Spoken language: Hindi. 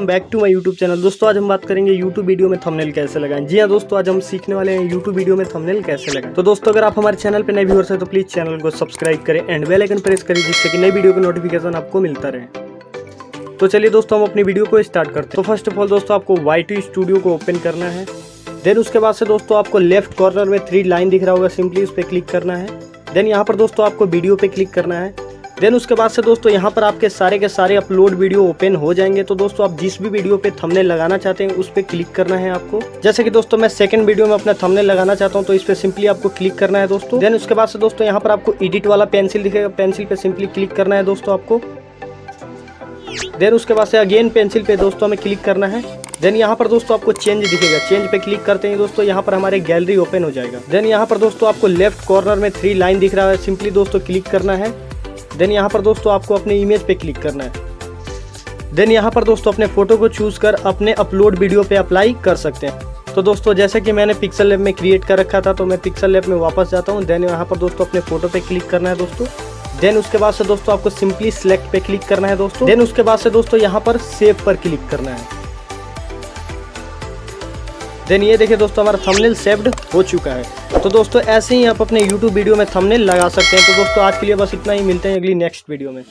Welcome back to my YouTube channel. दोस्तों आज हम बात करेंगे यूट्यूब वीडियो में थंबनेल कैसे लगाएं। जी हाँ दोस्तों, आज हम सीखने वाले हैं यूट्यूब वीडियो में थंबनेल कैसे लगाएं। तो दोस्तों अगर आप हमारे चैनल पे नए व्यूअर्स हैं तो प्लीज चैनल को सब्सक्राइब करें एंड बेल आइकन प्रेस करें, जिससे कि नई वीडियो का नोटिफिकेशन आपको मिलता रहे। तो चलिए दोस्तों हम अपनी वीडियो को स्टार्ट करते हैं। तो फर्स्ट ऑफ ऑल दोस्तों आपको YT स्टूडियो को ओपन करना है। देन उसके बाद से दोस्तों आपको लेफ्ट कॉर्नर में 3 लाइन दिख रहा होगा, सिंपली उस पर क्लिक करना है। देन यहाँ पर दोस्तों आपको वीडियो पे क्लिक करना है। देन उसके बाद से दोस्तों यहाँ पर आपके सारे के सारे अपलोड वीडियो ओपन हो जाएंगे। तो दोस्तों आप जिस भी वीडियो पे थंबनेल लगाना चाहते हैं उस पर क्लिक करना है आपको। जैसे कि दोस्तों मैं सेकंड वीडियो में अपना थंबनेल लगाना चाहता हूँ, तो इस पे सिंपली आपको क्लिक करना है दोस्तों। देन उसके बाद से दोस्तों यहाँ पर आपको एडिट वाला पेंसिल दिखेगा, पेंसिल पे सिंपली क्लिक करना है दोस्तों आपको। देन उसके बाद से अगेन पेंसिल पे दोस्तों हमें क्लिक करना है। देन यहाँ पर दोस्तों आपको चेंज दिखेगा, चेंज पे क्लिक करते हैं दोस्तों यहाँ पर हमारे गैलरी ओपन हो जाएगा। देन यहाँ पर दोस्तों आपको लेफ्ट कॉर्नर में 3 लाइन दिख रहा है, सिंपली दोस्तों क्लिक करना है। देन यहाँ पर दोस्तों आपको अपने इमेज पे क्लिक करना है। देन यहाँ पर दोस्तों अपने फोटो को चूज कर अपने अपलोड वीडियो पे अप्लाई कर सकते हैं। तो दोस्तों जैसे कि मैंने पिक्सल लैब में क्रिएट कर रखा था, तो मैं पिक्सल लैब में वापस जाता हूँ। देन यहाँ पर दोस्तों अपने फोटो पे क्लिक करना है दोस्तों। देन उसके बाद से दोस्तों आपको सिंपली सिलेक्ट पे क्लिक करना है दोस्तों। देन उसके बाद से दोस्तों यहाँ पर सेव पर क्लिक करना है। देन ये देखिए दोस्तों हमारा थंबनेल सेव्ड हो चुका है। तो दोस्तों ऐसे ही आप अपने YouTube वीडियो में थंबनेल लगा सकते हैं। तो दोस्तों आज के लिए बस इतना ही, मिलते हैं अगली नेक्स्ट वीडियो में।